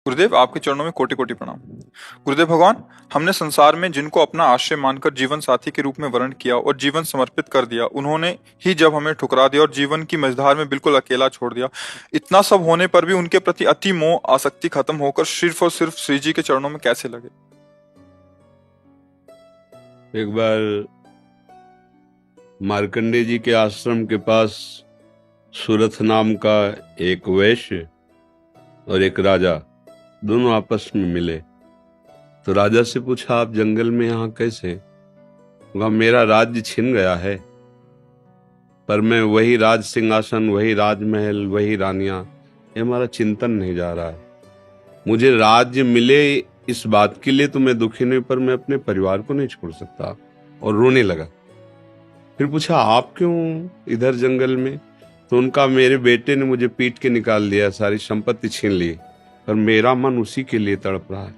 गुरुदेव, आपके चरणों में कोटि कोटि प्रणाम। गुरुदेव भगवान, हमने संसार में जिनको अपना आश्रय मानकर जीवन साथी के रूप में वर्ण किया और जीवन समर्पित कर दिया, उन्होंने ही जब हमें ठुकरा दिया और जीवन की मझधार में बिल्कुल अकेला छोड़ दिया, इतना सब होने पर भी उनके प्रति अति मोह आसक्ति खत्म होकर सिर्फ और सिर्फ श्री जी के चरणों में कैसे लगे? एक बार मार्कंडे जी के आश्रम के पास सुरथ नाम का एक वैश्य और एक राजा दोनों आपस में मिले। तो राजा से पूछा, आप जंगल में यहाँ कैसे? कहा, मेरा राज्य छिन गया है, पर मैं वही राज सिंहासन, वही राजमहल, वही रानियां, ये हमारा चिंतन नहीं जा रहा है। मुझे राज्य मिले इस बात के लिए तो मैं दुखी नहीं, पर मैं अपने परिवार को नहीं छोड़ सकता। और रोने लगा। फिर पूछा, आप क्यों इधर जंगल में? तो उनका, मेरे बेटे ने मुझे पीट के निकाल दिया, सारी संपत्ति छीन ली, पर मेरा मन उसी के लिए तड़प रहा है।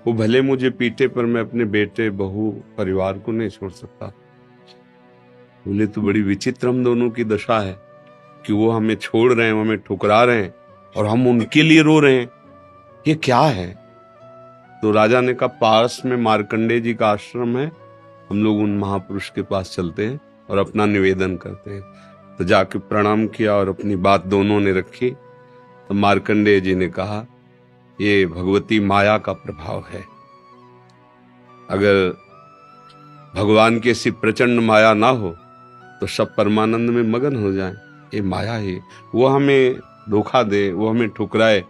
वो भले मुझे पीटे, पर मैं अपने बेटे, बहू, परिवार को नहीं छोड़ सकता। बोले, तो बड़ी विचित्र हम दोनों की दशा है कि वो हमें छोड़ रहे हैं, वो हमें ठुकरा रहे हैं और हम उनके लिए रो रहे हैं। ये क्या है? तो राजा ने कहा, पास में मार्कंडे जी का आश्रम है, हम लोग उन महापुरुष के पास चलते हैं और अपना निवेदन करते हैं। तो जाके प्रणाम किया और अपनी बात दोनों ने रखी। तो मार्कंडेय जी ने कहा, ये भगवती माया का प्रभाव है। अगर भगवान की ऐसी प्रचंड माया ना हो तो सब परमानंद में मगन हो जाएं। ये माया ही, वो हमें धोखा दे, वो हमें ठुकराए,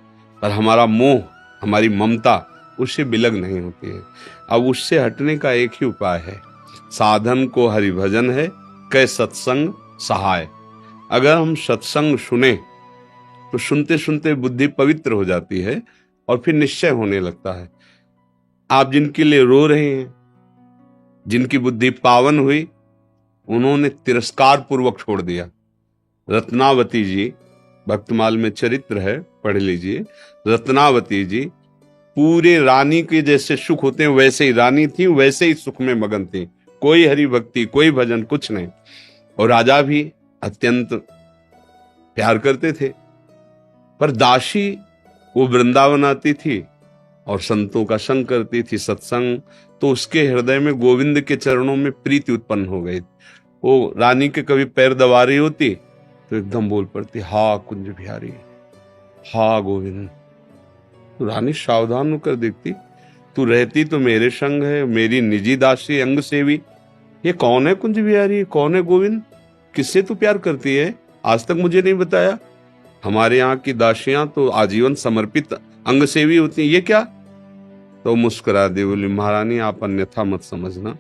पर हमारा मोह, हमारी ममता उससे बिलग नहीं होती है। अब उससे हटने का एक ही उपाय है, साधन को हरिभजन है, कै सत्संग सहाय। अगर हम सत्संग सुने तो सुनते सुनते बुद्धि पवित्र हो जाती है और फिर निश्चय होने लगता है। आप जिनके लिए रो रहे हैं, जिनकी बुद्धि पावन हुई, उन्होंने तिरस्कार पूर्वक छोड़ दिया। रत्नावती जी, भक्तमाल में चरित्र है, पढ़ लीजिए। रत्नावती जी पूरे रानी के जैसे सुख होते हैं वैसे ही रानी थी, वैसे ही सुख में मगन थी। कोई हरि भक्ति, कोई भजन, कुछ नहीं। और राजा भी अत्यंत प्यार करते थे, पर दासी वो वृंदावन आती थी और संतों का संग करती थी, सत्संग। तो उसके हृदय में गोविंद के चरणों में प्रीति उत्पन्न हो गई। वो रानी के कभी पैर दबा रही होती तो एकदम बोल पड़ती, हा कुंज बिहारी, हा गोविंद। तो रानी सावधान होकर देखती, तू रहती तो मेरे संग है, मेरी निजी दासी, अंग सेवी। ये कौन है कुंज बिहारी, कौन है गोविंद? किससे तू प्यार करती है? आज तक मुझे नहीं बताया। हमारे यहाँ की दासियां तो आजीवन समर्पित अंग सेवी होती हैं, ये क्या? तो मुस्कुरा दी, बोली, महारानी आप अन्यथा मत समझना,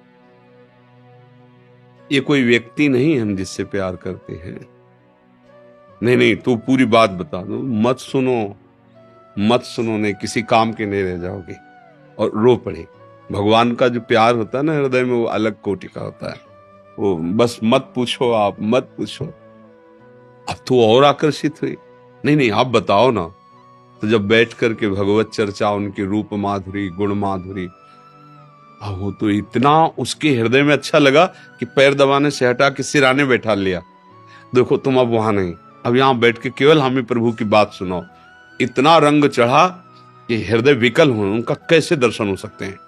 ये कोई व्यक्ति नहीं हम जिससे प्यार करते हैं। नहीं नहीं, तू पूरी बात बता दो, मत सुनो, मत सुनो, नहीं किसी काम के नहीं रह जाओगे। और रो पड़े। भगवान का जो प्यार होता है ना हृदय में, वो अलग कोटि का होता है। वो बस मत पूछो, आप मत पूछो। अब तो और आकर्षित हुई, नहीं नहीं आप बताओ ना। तो जब बैठ करके भगवत चर्चा, उनकी रूप माधुरी, गुण माधुरी, अब वो तो इतना उसके हृदय में अच्छा लगा कि पैर दबाने से हटा के सिराने बैठा लिया। देखो तुम अब वहां नहीं, अब यहां बैठ के केवल हमें प्रभु की बात सुनाओ। इतना रंग चढ़ा कि हृदय विकल हुए। उनका कैसे दर्शन हो सकते हैं?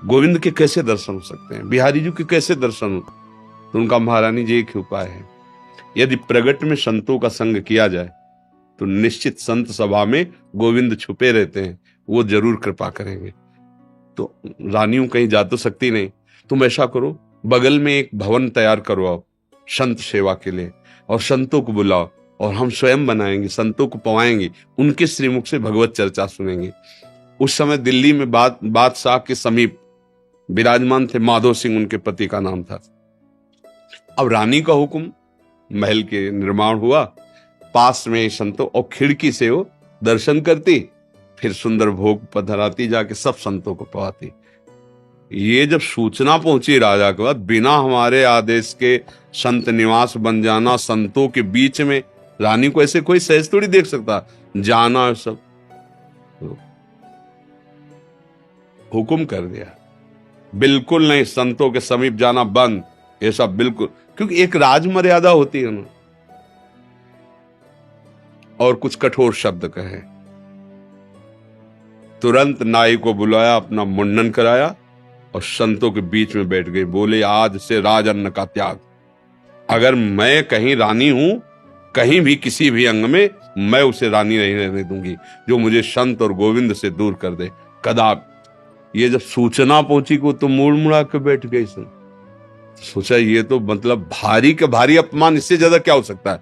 गोविंद के कैसे दर्शन हो सकते हैं? बिहारी जी के कैसे दर्शन हो? तो उनका, महारानी जी एक ही उपाय है, यदि प्रगट में संतों का संग किया जाए तो निश्चित संत सभा में गोविंद छुपे रहते हैं, वो जरूर कृपा करेंगे। तो रानियों कहीं जा तो सकती नहीं, तुम ऐसा करो, बगल में एक भवन तैयार करो आप संत सेवा के लिए, और संतों को बुलाओ और हम स्वयं बनाएंगे, संतों को पवाएंगे, उनके श्रीमुख से भगवत चर्चा सुनेंगे। उस समय दिल्ली में बादशाह के समीप विराजमान थे माधो सिंह, उनके पति का नाम था। अब रानी का हुक्म, महल के निर्माण हुआ, पास में संतों, और खिड़की से वो दर्शन करती, फिर सुंदर भोग पधराती, जाके सब संतों को पवाती। ये जब सूचना पहुंची राजा के बाद, बिना हमारे आदेश के संत निवास बन जाना, संतों के बीच में, रानी को ऐसे कोई सहज थोड़ी देख सकता, जाना सब। तो हुक्म कर दिया, बिल्कुल नहीं, संतों के समीप जाना बंद, ये सब बिल्कुल, क्योंकि एक राज मर्यादा होती है ना। और कुछ कठोर शब्द कहे। तुरंत नाई को बुलाया, अपना मुंडन कराया और संतों के बीच में बैठ गई। बोले, आज से राज अन्न का त्याग। अगर मैं कहीं रानी हूं, कहीं भी किसी भी अंग में, मैं उसे रानी नहीं रहने दूंगी जो मुझे संत और गोविंद से दूर कर दे, कदाप। ये जब सूचना पहुंची को तो मुड़ मुड़ा के बैठ गई। सोचा ये तो मतलब भारी का भारी अपमान, इससे ज्यादा क्या हो सकता है।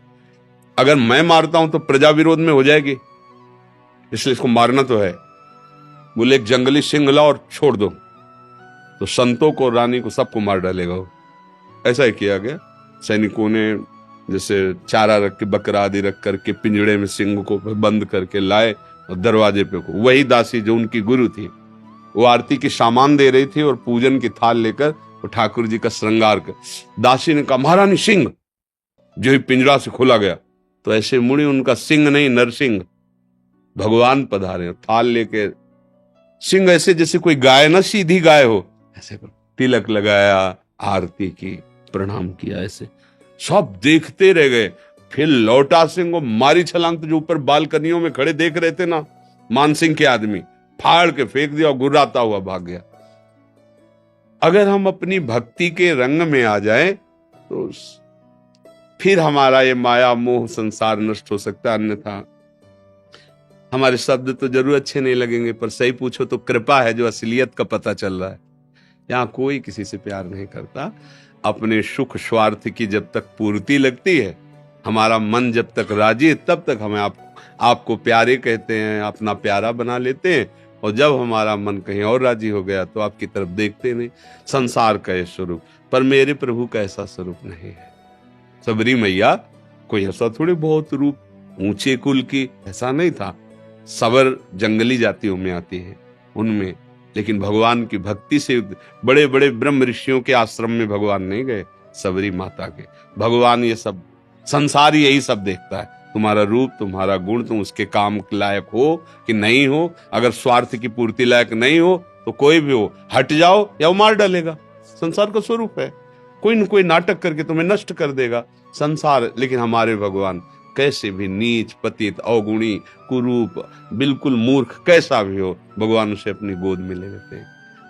अगर मैं मारता हूं तो प्रजा विरोध में हो जाएगी, इसलिए इसको मारना तो है। बोले, एक जंगली सिंह लाओ और छोड़ दो, तो संतों को, रानी को, सबको मार डालेगा वो। ऐसा ही किया गया। सैनिकों ने जैसे चारा रख के, बकरा आदि रख करके पिंजड़े में सिंह को बंद करके लाए और दरवाजे पे को, वही दासी जो उनकी गुरु थी, वो आरती की सामान दे रही थी और पूजन की थाल लेकर वो ठाकुर जी का श्रृंगार कर। दासी ने कहा, महारानी सिंह। जो ही पिंजरा से खोला गया तो ऐसे मुड़ी, उनका सिंह नहीं नरसिंह, भगवान पधारे, थाल लेके। सिंह ऐसे जैसे कोई गाय ना, सीधी गाय हो, ऐसे तिलक लगाया, आरती की, प्रणाम किया। ऐसे सब देखते रह गए। फिर लौटा सिंह को मारी छलांग, तो जो ऊपर बालकनियों में खड़े देख रहे थे ना मानसिंह के आदमी, फाड़ के फेंक दिया और गुर्राता हुआ भाग गया। अगर हम अपनी भक्ति के रंग में आ जाएं तो फिर हमारा ये माया मोह संसार नष्ट हो सकता है। अन्यथा हमारे शब्द तो जरूर अच्छे नहीं लगेंगे, पर सही पूछो तो कृपा है जो असलियत का पता चल रहा है। यहां कोई किसी से प्यार नहीं करता। अपने सुख स्वार्थ की जब तक पूर्ति लगती है, हमारा मन जब तक राजी है, तब तक हमें आपको प्यारे कहते हैं, अपना प्यारा बना लेते हैं। और जब हमारा मन कहीं और राजी हो गया तो आपकी तरफ देखते नहीं। संसार का ये स्वरूप, पर मेरे प्रभु का ऐसा स्वरूप नहीं है। सबरी मैया कोई ऐसा थोड़ी बहुत रूप ऊंचे कुल की, ऐसा नहीं था। सबर जंगली जातियों में आती है उनमें, लेकिन भगवान की भक्ति से बड़े बड़े ब्रह्म ऋषियों के आश्रम में भगवान नहीं गए, सबरी माता के। भगवान ये सब संसार यही सब देखता है, तुम्हारा रूप, तुम्हारा गुण, तुम उसके काम लायक हो कि नहीं हो। अगर स्वार्थ की पूर्ति लायक नहीं हो तो कोई भी हो, हट जाओ या वो मार डालेगा। संसार का स्वरूप है, कोई न कोई नाटक करके तुम्हें नष्ट कर देगा संसार। लेकिन हमारे भगवान कैसे भी नीच, पतित, अवगुणी, कुरूप, बिल्कुल मूर्ख कैसा भी हो, भगवान उसे अपनी गोद में ले लेते हैं।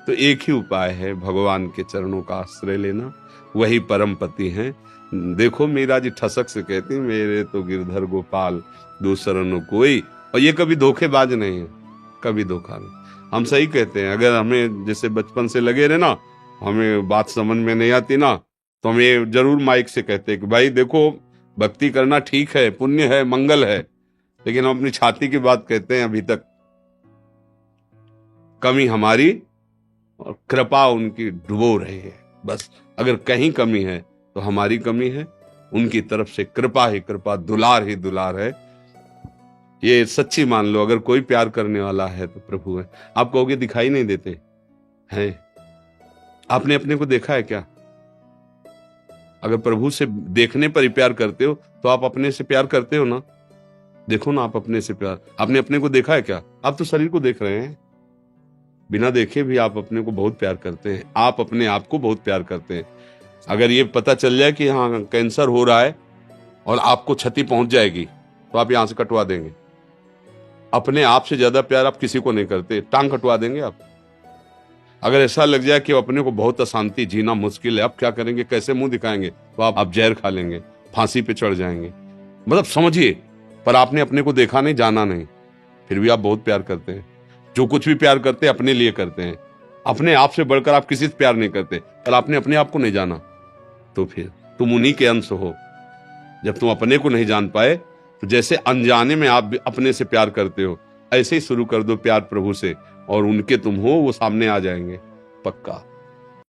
तो एक ही उपाय है, भगवान के चरणों का आश्रय लेना, वही परम पति हैं। देखो मीरा जी ठसक से कहती, मेरे तो गिरधर गोपाल दूसरा न कोई। और ये कभी धोखेबाज नहीं है, कभी धोखा नहीं। हम सही कहते हैं। अगर हमें जैसे बचपन से लगे रहे ना, हमें बात समझ में नहीं आती ना, तो हम ये जरूर माइक से कहते हैं कि भाई देखो, भक्ति करना ठीक है, पुण्य है, मंगल है, लेकिन हम अपनी छाती की बात कहते हैं। अभी तक कमी हमारी और कृपा उनकी डुबो रही है। बस अगर कहीं कमी है तो हमारी कमी है, उनकी तरफ से कृपा ही कृपा, दुलार ही दुलार है। ये सच्ची मान लो। अगर कोई प्यार करने वाला है तो प्रभु है। आप कहोगे दिखाई नहीं देते हैं, आपने अपने को देखा है क्या? अगर प्रभु से देखने पर ही प्यार करते हो तो आप अपने से प्यार करते हो ना। देखो ना, आप अपने से प्यार, आपने अपने को देखा है क्या? आप तो शरीर को देख रहे हैं, बिना देखे भी आप अपने को बहुत प्यार करते हैं। आप अपने आप को बहुत प्यार करते हैं। अगर ये पता चल जाए कि हाँ कैंसर हो रहा है और आपको क्षति पहुंच जाएगी तो आप यहां से कटवा देंगे। अपने आप से ज्यादा प्यार आप किसी को नहीं करते, टांग कटवा देंगे आप। अगर ऐसा लग जाए कि अपने को बहुत अशांति, जीना मुश्किल है, आप क्या करेंगे, कैसे मुंह दिखाएंगे, तो आप जहर खा लेंगे, फांसी पे चढ़ जाएंगे। मतलब समझिए, पर आपने अपने को देखा नहीं, जाना नहीं, फिर भी आप बहुत प्यार करते हैं। जो कुछ भी प्यार करते हैं अपने लिए करते हैं। अपने आप से बढ़कर आप किसी से प्यार नहीं करते, पर आपने अपने आप को नहीं जाना, तो फिर तुम उन्हीं के अंश हो। जब तुम अपने को नहीं जान पाए तो जैसे अनजाने में आप अपने से प्यार करते हो, ऐसे ही शुरू कर दो प्यार प्रभु से, और उनके तुम हो वो सामने आ जाएंगे पक्का।